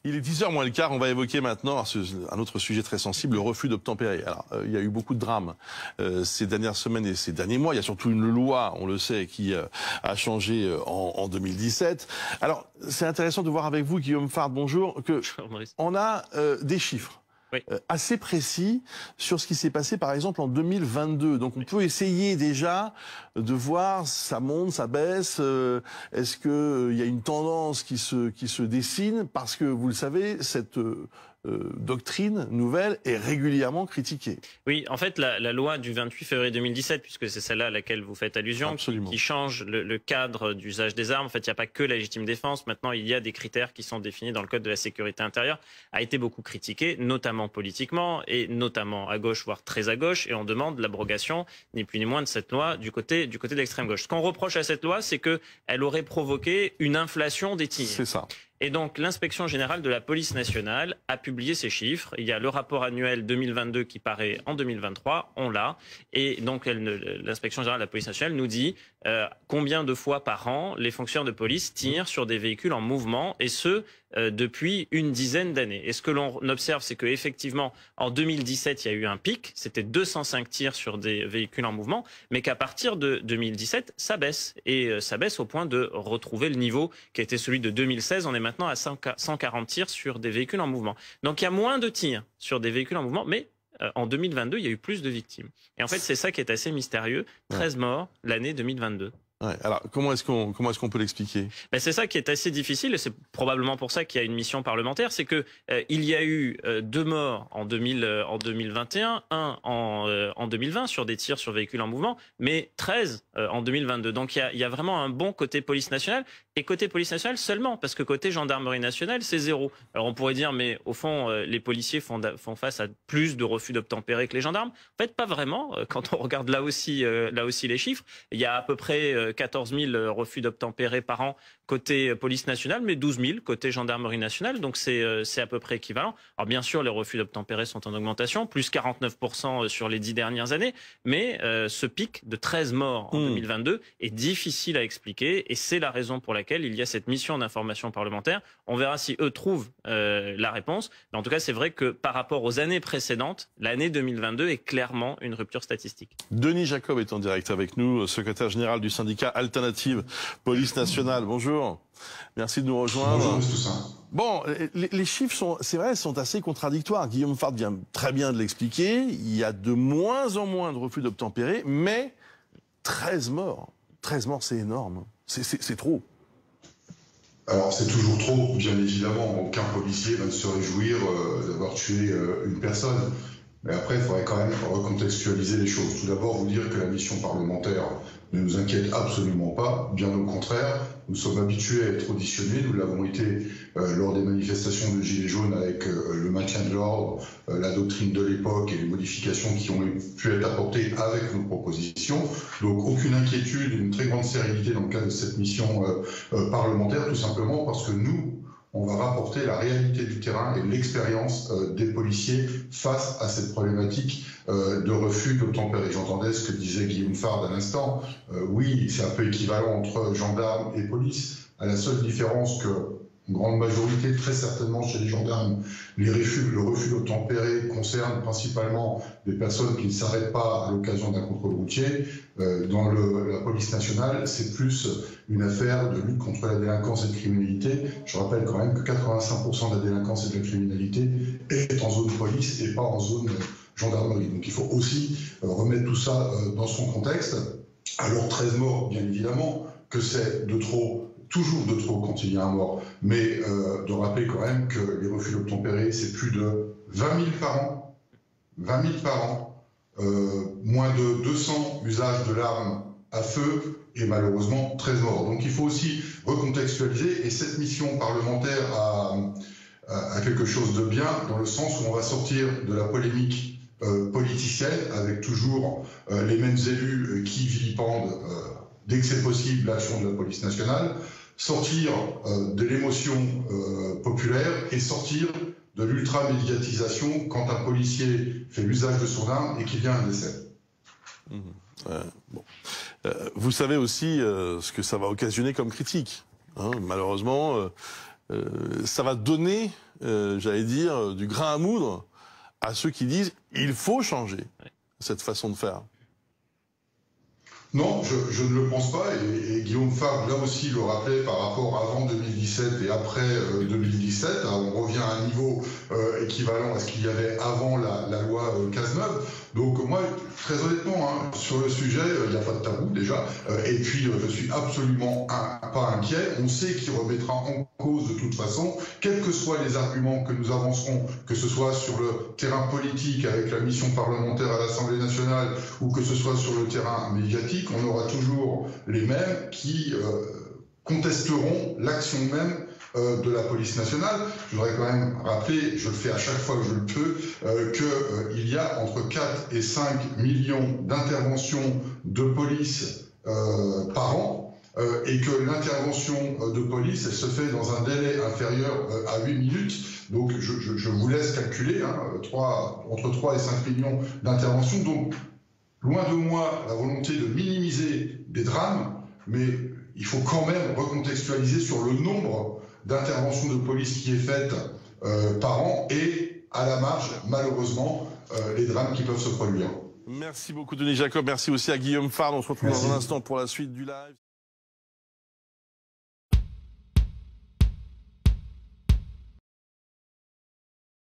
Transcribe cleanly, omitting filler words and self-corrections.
Il est 10h moins le quart, on va évoquer maintenant un autre sujet très sensible, le refus d'obtempérer. Alors, il y a eu beaucoup de drames ces dernières semaines et ces derniers mois. Il y a surtout une loi, on le sait, qui a changé en 2017. Alors, c'est intéressant de voir avec vous, Guillaume Fard, bonjour, que on a des chiffres. Oui. Assez précis sur ce qui s'est passé par exemple en 2022. Donc on peut essayer déjà de voir ça monte, ça baisse. Est-ce qu'il y a une tendance qui se dessine? Parce que vous le savez, cette doctrine nouvelle est régulièrement critiquée. Oui, en fait, la loi du 28 février 2017, puisque c'est celle-là à laquelle vous faites allusion, qui change le cadre d'usage des armes. En fait, il n'y a pas que la légitime défense. Maintenant, il y a des critères qui sont définis dans le Code de la sécurité intérieure, a été beaucoup critiqué, notamment politiquement, et notamment à gauche, voire très à gauche, et on demande l'abrogation, ni plus ni moins, de cette loi du côté de l'extrême gauche. Ce qu'on reproche à cette loi, c'est qu'elle aurait provoqué une inflation des tirs. C'est ça. Et donc, l'inspection générale de la police nationale a publié ces chiffres. Il y a le rapport annuel 2022 qui paraît en 2023, on l'a. Et donc, l'inspection générale de la police nationale nous dit combien de fois par an les fonctionnaires de police tirent sur des véhicules en mouvement, et ce, depuis une dizaine d'années. Et ce que l'on observe, c'est qu'effectivement, en 2017, il y a eu un pic, c'était 205 tirs sur des véhicules en mouvement, mais qu'à partir de 2017, ça baisse. Et ça baisse au point de retrouver le niveau qui était celui de 2016. On est maintenant à 140 tirs sur des véhicules en mouvement. Donc il y a moins de tirs sur des véhicules en mouvement, mais en 2022, il y a eu plus de victimes. Et en fait, c'est ça qui est assez mystérieux. 13 morts l'année 2022. Ouais, alors, comment est-ce qu'on peut l'expliquer? Ben, c'est ça qui est assez difficile, et c'est probablement pour ça qu'il y a une mission parlementaire. C'est que il y a eu 2 morts en 2021, un en 2020 sur des tirs sur véhicules en mouvement, mais 13 en 2022. Donc il y a vraiment un bon côté police nationale, et côté police nationale seulement, parce que côté gendarmerie nationale, c'est 0. Alors on pourrait dire, mais au fond, les policiers font face à plus de refus d'obtempérer que les gendarmes. En fait, pas vraiment. Quand on regarde là aussi les chiffres, il y a à peu près 14 000 refus d'obtempérer par an côté police nationale, mais 12 000 côté gendarmerie nationale, donc c'est à peu près équivalent. Alors bien sûr, les refus d'obtempérer sont en augmentation, plus 49% sur les 10 dernières années, mais ce pic de 13 morts en 2022 est difficile à expliquer, et c'est la raison pour laquelle il y a cette mission d'information parlementaire. On verra si eux trouvent la réponse, mais en tout cas, c'est vrai que par rapport aux années précédentes, l'année 2022 est clairement une rupture statistique. Denis Jacob est en direct avec nous, secrétaire général du syndicat Alternative Police Nationale. Bonjour. Merci de nous rejoindre. Bonjour, tout ça. Bon, les chiffres c'est vrai, sont assez contradictoires. Guillaume Fard vient très bien de l'expliquer. Il y a de moins en moins de refus d'obtempérer, mais 13 morts. 13 morts, c'est énorme. C'est trop. Alors, c'est toujours trop, bien évidemment. Aucun policier va se réjouir d'avoir tué une personne. Mais après, il faudrait quand même recontextualiser les choses. Tout d'abord, vous dire que la mission parlementaire ne nous inquiète absolument pas. Bien au contraire, nous sommes habitués à être auditionnés. Nous l'avons été lors des manifestations de Gilets jaunes avec le maintien de l'ordre, la doctrine de l'époque et les modifications qui ont pu être apportées avec nos propositions. Donc aucune inquiétude, une très grande sérénité dans le cadre de cette mission parlementaire, tout simplement parce que nous, on va rapporter la réalité du terrain et l'expérience des policiers face à cette problématique de refus d'obtempérer. J'entendais ce que disait Guillaume Fard à l'instant. Oui, c'est un peu équivalent entre gendarmes et police, à la seule différence que une grande majorité, très certainement chez les gendarmes, le refus d'obtempérer concerne principalement des personnes qui ne s'arrêtent pas à l'occasion d'un contrôle routier. Dans la police nationale, c'est plus une affaire de lutte contre la délinquance et la criminalité. Je rappelle quand même que 85% de la délinquance et de la criminalité est en zone police et pas en zone gendarmerie. Donc il faut aussi remettre tout ça dans son contexte. Alors 13 morts, bien évidemment, que c'est de trop, toujours de trop quand il y a un mort, mais de rappeler quand même que les refus d'obtempérer, c'est plus de 20 000 par an, 20 000 par an, moins de 200 usages de l'arme à feu et malheureusement 13 morts. Donc il faut aussi recontextualiser, et cette mission parlementaire a quelque chose de bien, dans le sens où on va sortir de la polémique politicienne, avec toujours les mêmes élus qui vilipendent dès que c'est possible l'action de la police nationale, sortir de l'émotion populaire et sortir de l'ultra-médiatisation quand un policier fait l'usage de son arme et qu'il y a un décès. Bon. Vous savez aussi ce que ça va occasionner comme critique. Hein, malheureusement, ça va donner j'allais dire, du grain à moudre à ceux qui disent il faut changer cette façon de faire. Non, je ne le pense pas, et Guillaume Fabre, là aussi, le rappelait par rapport avant 2017 et après 2017. On revient à un niveau équivalent à ce qu'il y avait avant la loi Cazeneuve. Donc moi, très honnêtement, sur le sujet, il n'y a pas de tabou déjà, et puis je suis absolument pas inquiet. On sait qu'il remettra en cause de toute façon, quels que soient les arguments que nous avancerons, que ce soit sur le terrain politique avec la mission parlementaire à l'Assemblée nationale, ou que ce soit sur le terrain médiatique, on aura toujours les mêmes qui contesteront l'action même de la police nationale. Je voudrais quand même rappeler, je le fais à chaque fois que je le peux, qu'il y a entre 4 et 5 millions d'interventions de police par an, et que l'intervention de police, elle se fait dans un délai inférieur à 8 minutes. Donc je vous laisse calculer, entre 3 et 5 millions d'interventions. Donc loin de moi la volonté de minimiser des drames, mais il faut quand même recontextualiser sur le nombre d'interventions de police qui est faite par an, et à la marge, malheureusement, les drames qui peuvent se produire. Merci beaucoup Denis Jacob, merci aussi à Guillaume Fabre. On se retrouve dans un instant pour la suite du live.